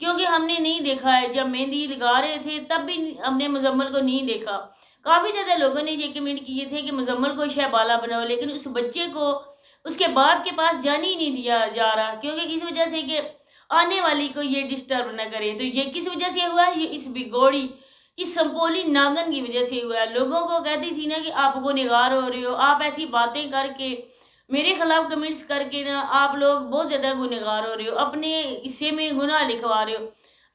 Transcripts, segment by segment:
کیونکہ ہم نے نہیں دیکھا ہے، جب مہندی لگا رہے تھے تب بھی ہم نے مزمل کو نہیں دیکھا۔ کافی زیادہ لوگوں نے یہ کمنٹ کیے تھے کہ مزمل کو شہبالا بناؤ، لیکن اس بچے کو اس کے باپ کے پاس جانے ہی نہیں دیا جا رہا، کیونکہ اس وجہ سے کہ آنے والی کو یہ ڈسٹرب نہ کرے۔ تو یہ کس وجہ سے ہوا ہے؟ یہ اس بگوڑی، اس سمپولی ناگن کی وجہ سے ہوا ہے۔ لوگوں کو کہتی تھی نا کہ آپ کو نگار ہو رہے ہو، آپ ایسی باتیں کر کے میرے خلاف کمنٹس کر کے نا آپ لوگ بہت زیادہ گنہگار ہو رہے ہو، اپنے حصے میں گناہ لکھوا رہے ہو۔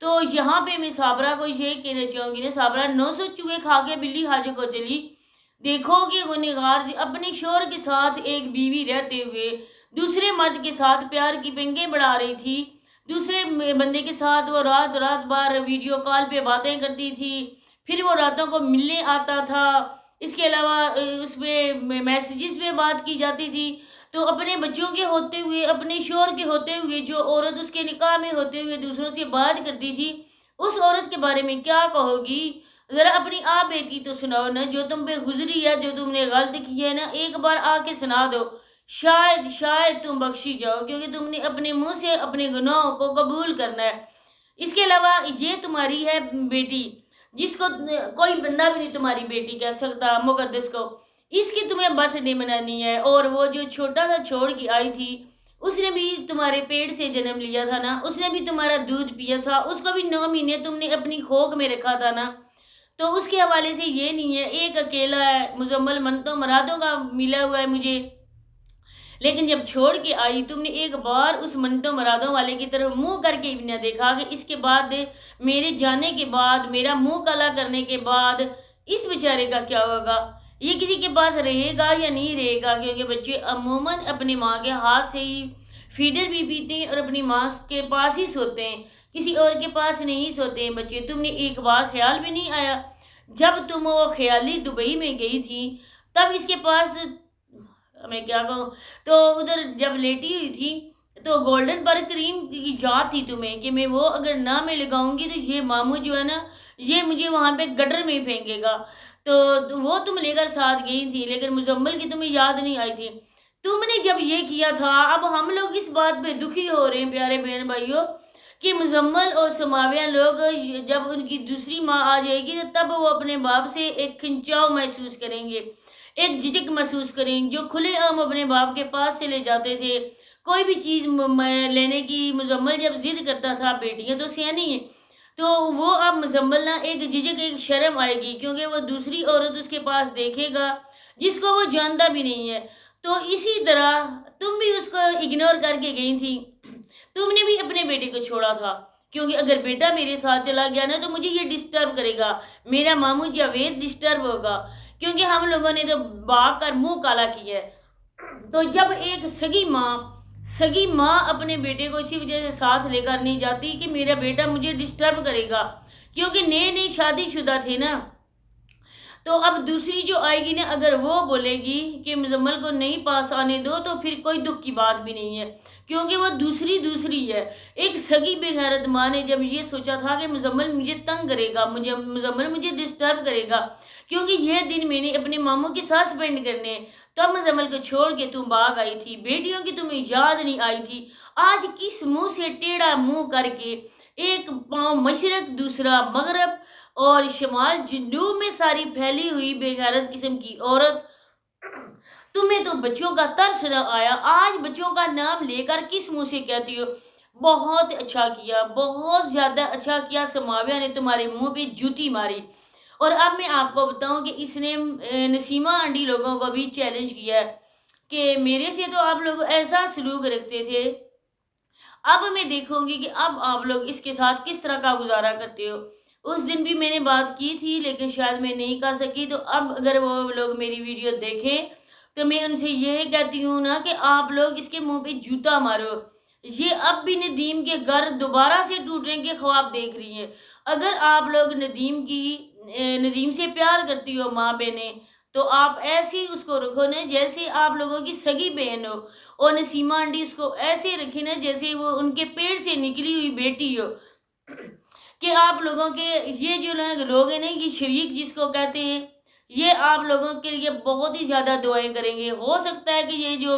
تو یہاں پہ میں صابرہ کو یہ کہنا چاہوں گی نا، صابرہ 900 چوہے کھا کے بلی حج کو چلی۔ دیکھو کہ گنہگار اپنے شوہر کے ساتھ ایک بیوی رہتے ہوئے دوسرے مرد کے ساتھ پیار کی پنگیں بڑھا رہی تھی، دوسرے بندے کے ساتھ وہ رات رات بار ویڈیو کال پہ باتیں کرتی تھی، پھر وہ راتوں کو ملنے آتا تھا، اس کے علاوہ اس پہ میسیجز پہ بات کی جاتی تھی۔ تو اپنے بچوں کے ہوتے ہوئے، اپنے شوہر کے ہوتے ہوئے، جو عورت اس کے نکاح میں ہوتے ہوئے دوسروں سے بات کرتی تھی، اس عورت کے بارے میں کیا کہو گی؟ ذرا اپنی آپ بیتی تو سناؤ نا، جو تم پہ گزری ہے، جو تم نے غلط کی ہے نا، ایک بار آ کے سنا دو، شاید تم بخشی جاؤ، کیونکہ تم نے اپنے منہ سے اپنے گناہوں کو قبول کرنا ہے۔ اس کے علاوہ یہ تمہاری ہے بیٹی، جس کو کوئی بندہ بھی نہیں تمہاری بیٹی کہہ سکتا، مقدس کو، اس کی تمہیں برتھ ڈے منانی ہے۔ اور وہ جو چھوٹا سا چھوڑ کے آئی تھی، اس نے بھی تمہارے پیٹ سے جنم لیا تھا نا، اس نے بھی تمہارا دودھ پیا تھا، اس کو بھی 9 مہینے تم نے اپنی کھوک میں رکھا تھا نا۔ تو اس کے حوالے سے یہ نہیں ہے ایک اکیلا ہے، مزمل منتوں مرادوں کا ملا ہوا ہے مجھے، لیکن جب چھوڑ کے آئی تم نے ایک بار اس منتوں مرادوں والے کی طرف منہ کر کے بھی نہ دیکھا کہ اس کے بعد میرے جانے کے بعد، میرا منہ کالا کرنے کے بعد اس بیچارے کا کیا ہوگا، یہ کسی کے پاس رہے گا یا نہیں رہے گا؟ کیونکہ بچے عموماً اپنی ماں کے ہاتھ سے ہی فیڈر بھی پیتے ہیں اور اپنی ماں کے پاس ہی سوتے ہیں، کسی اور کے پاس نہیں سوتے ہیں بچے۔ تم نے ایک بار خیال بھی نہیں آیا جب تم وہ خیالی دبئی میں گئی تھی، تب اس کے پاس، میں کیا کہوں، تو ادھر جب لیٹی ہوئی تھی تو گولڈن پر کریم کی یاد تھی تمہیں کہ میں وہ اگر نہ میں لگاؤں گی تو یہ ماموں جو ہے نا، یہ مجھے وہاں پہ گٹر میں ہی پھینکے گا، تو وہ تم لے کر ساتھ گئی تھی، لیکن مزمل کی تمہیں یاد نہیں آئی تھی۔ تم نے جب یہ کیا تھا، اب ہم لوگ اس بات پہ دکھی ہو رہے ہیں پیارے بہن بھائیوں کہ مزمل اور سماویہ لوگ جب ان کی دوسری ماں آ جائے گی تب وہ اپنے باپ سے ایک کھنچاؤ محسوس کریں گے، ایک جھجک محسوس کریں گے۔ جو کھلے عام اپنے باپ کے پاس سے لے جاتے تھے، کوئی بھی چیز لینے کی مزمل جب ضد کرتا تھا، بیٹیاں تو سیانی ہیں، تو وہ اب مزمل نہ ایک جھجک، ایک شرم آئے گی، کیونکہ وہ دوسری عورت اس کے پاس دیکھے گا جس کو وہ جانتا بھی نہیں ہے۔ تو اسی طرح تم بھی اس کو اگنور کر کے گئی تھی، تم نے بھی اپنے بیٹے کو چھوڑا تھا، کیونکہ اگر بیٹا میرے ساتھ چلا گیا نا تو مجھے یہ ڈسٹرب کرے گا، میرا ماموں جاوید ڈسٹرب ہوگا، کیونکہ ہم لوگوں نے تو باغ کر منہ کالا کیا ہے۔ تو جب ایک سگی ماں اپنے بیٹے کو اسی وجہ سے ساتھ لے کر نہیں جاتی کہ میرا بیٹا مجھے ڈسٹرب کرے گا، کیونکہ نئی شادی شدہ تھے نا، تو اب دوسری جو آئے گی نا، اگر وہ بولے گی کہ مزمل کو نہیں پاس آنے دو تو پھر کوئی دکھ کی بات بھی نہیں ہے، کیونکہ وہ دوسری ہے۔ ایک سگی بے غیرت ماں نے جب یہ سوچا تھا کہ مزمل مجھے تنگ کرے گا، مزمل مجھے ڈسٹرب کرے گا، کیونکہ یہ دن میں نے اپنے ماموں کے ساتھ سپینڈ کرنے، تب مزمل کو چھوڑ کے تم باغ آئی تھی، بیٹیوں کی تمہیں یاد نہیں آئی تھی۔ آج کس منہ سے ٹیڑھا منہ کر کے، ایک پاؤں مشرق دوسرا مغرب اور شمال جنوب میں ساری پھیلی ہوئی بے غیرت قسم کی عورت، تمہیں تو بچوں کا ترس نہ آیا؟ آج بچوں کا نام لے کر کس منہ سے کہتی ہو؟ بہت اچھا کیا، بہت زیادہ اچھا کیا، سماویہ نے تمہارے منہ پہ جوتی ماری۔ اور اب میں آپ کو بتاؤں کہ اس نے نسیمہ آنٹی لوگوں کو بھی چیلنج کیا ہے کہ میرے سے تو آپ لوگ ایسا سلوک رکھتے تھے، اب میں دیکھوں گی کہ اب آپ لوگ اس کے ساتھ کس طرح کا گزارا کرتے ہو۔ اس دن بھی میں نے بات کی تھی لیکن شاید میں نہیں کر سکی، تو اب اگر وہ لوگ میری ویڈیو دیکھیں تو میں ان سے یہ کہتی ہوں نا کہ آپ لوگ اس کے منہ پہ جوتا مارو۔ یہ اب بھی ندیم کے گھر دوبارہ سے ٹوٹنے کے خواب دیکھ رہی ہے۔ اگر آپ لوگ ندیم سے پیار کرتی ہو ماں بہنیں، تو آپ ایسی اس کو رکھو نا جیسے آپ لوگوں کی سگی بہن ہو، اور نسیمہ آنٹی اس کو ایسے رکھے نا جیسے وہ ان کے پیٹ سے نکلی ہوئی بیٹی ہو، کہ آپ لوگوں کے یہ جو لوگ ہیں نا، یہ شریک جس کو کہتے ہیں، یہ آپ لوگوں کے لیے بہت ہی زیادہ دعائیں کریں گے۔ ہو سکتا ہے کہ یہ جو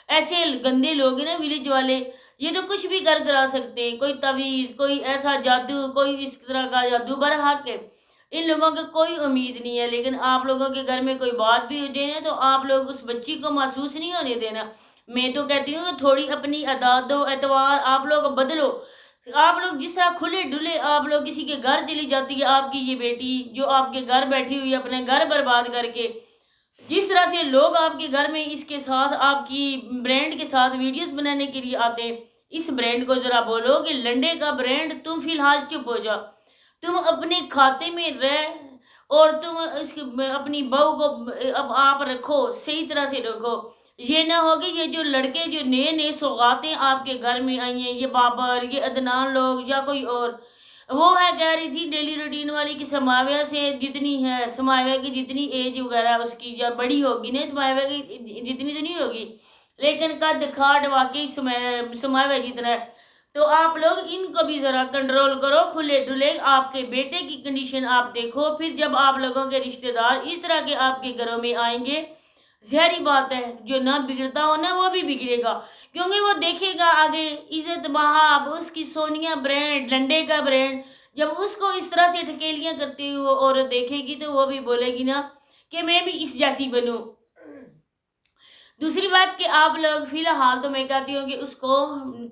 ایسے گندے لوگ ہیں نا ولیج والے، یہ تو کچھ بھی کرا سکتے ہیں، کوئی تعویذ، کوئی ایسا جادو، کوئی اس طرح کا جادو برحق ہے، ان لوگوں کی کوئی امید نہیں ہے۔ لیکن آپ لوگوں کے گھر میں کوئی بات بھی ہو جائے تو آپ لوگ اس بچی کو محسوس نہیں ہونے دینا۔ میں تو کہتی ہوں کہ تھوڑی اپنی عادات و اعتبار آپ لوگ بدلو۔ آپ لوگ جس طرح کھلے ڈلے آپ لوگ کسی کے گھر چلی جاتی ہے، آپ کی یہ بیٹی جو آپ کے گھر بیٹھی ہوئی ہے اپنے گھر برباد کر کے، جس طرح سے لوگ آپ کے گھر میں اس کے ساتھ آپ کی برانڈ کے ساتھ ویڈیوز بنانے کے لیے آتے ہیں، اس برانڈ کو ذرا بولو کہ لنڈے کا برانڈ تم فی الحال چپ ہو جاؤ، تم اپنے کھاتے میں رہ، اور تم اپنی بہو کو اب آپ رکھو، صحیح طرح سے رکھو۔ یہ نہ ہوگی یہ جو لڑکے جو نئے نئے سوغاتیں آپ کے گھر میں آئی ہیں، یہ بابر، یہ عدنان لوگ یا کوئی اور، وہ ہے کہہ رہی تھی ڈیلی روٹین والی کہ سماویہ سے جتنی ہے، سماویہ کی جتنی ایج وغیرہ اس کی جب بڑی ہوگی نا، سماویہ کی جتنی تو نہیں ہوگی لیکن قد کھاٹ واقعی سماویہ جتنا ہے۔ تو آپ لوگ ان کو بھی ذرا کنٹرول کرو، کھلے ڈلے آپ کے بیٹے کی کنڈیشن آپ دیکھو، پھر جب آپ لوگوں کے رشتہ دار اس طرح کے آپ کے گھروں میں آئیں گے، ظاہری بات ہے جو نہ بگڑتا ہو نا وہ بھی بگڑے گا، کیونکہ وہ دیکھے گا آگے عزت بہاب اس کی سونیا برانڈ، لنڈے کا برانڈ، جب اس کو اس طرح سے ٹھکیلیاں کرتی ہوئی وہ عورت دیکھے گی تو وہ بھی بولے گی نا کہ میں بھی اس جیسی بنوں۔ دوسری بات کہ آپ لوگ فی الحال تو میں کہتی ہوں کہ اس کو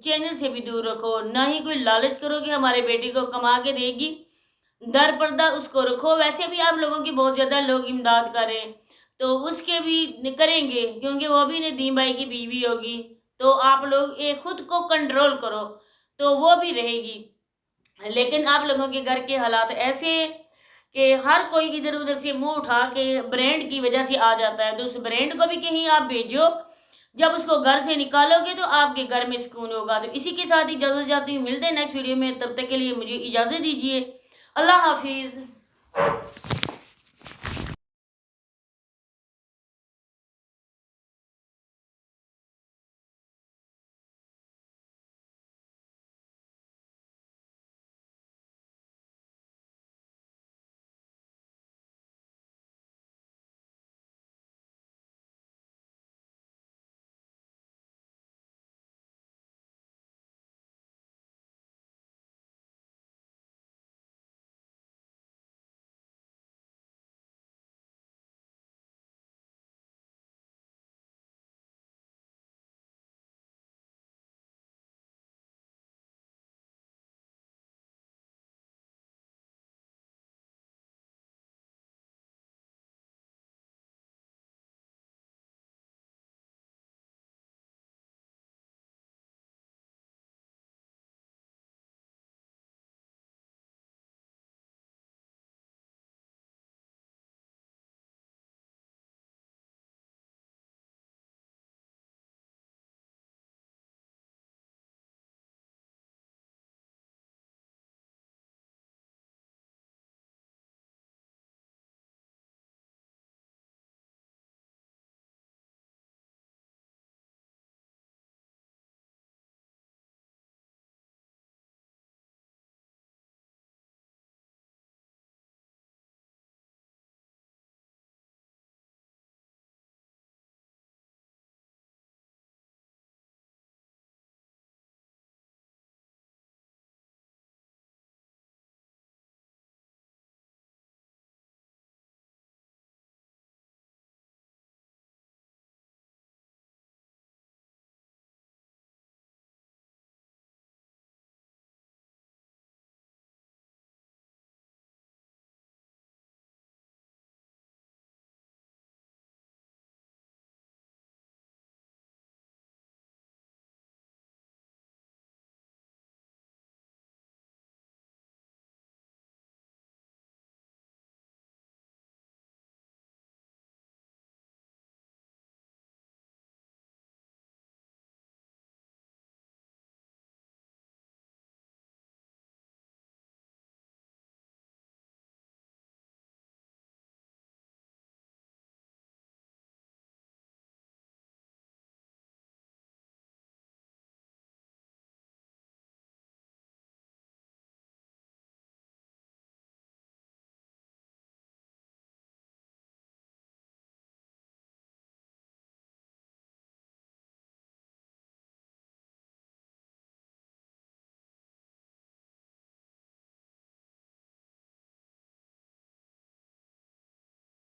چینل سے بھی دور رکھو، نہ ہی کوئی لالچ کرو کہ ہمارے بیٹے کو کما کے دے گی، در پردہ اس کو رکھو۔ ویسے بھی آپ لوگوں کی بہت زیادہ لوگ امداد کریں تو اس کے بھی کریں گے، کیونکہ وہ بھی ندیم بھائی کی بیوی ہوگی، تو آپ لوگ خود کو کنٹرول کرو تو وہ بھی رہے گی۔ لیکن آپ لوگوں کے گھر کے حالات ایسے ہیں کہ ہر کوئی ادھر ادھر سے منہ اٹھا کے برانڈ کی وجہ سے آ جاتا ہے، تو اس برانڈ کو بھی کہیں آپ بھیجو، جب اس کو گھر سے نکالو گے تو آپ کے گھر میں سکون ہوگا۔ تو اسی کے ساتھ اجازت چاہتی ہوں، ملتے ہیں نیکسٹ ویڈیو میں، تب تک کے لیے مجھے اجازت دیجیے، اللہ حافظ۔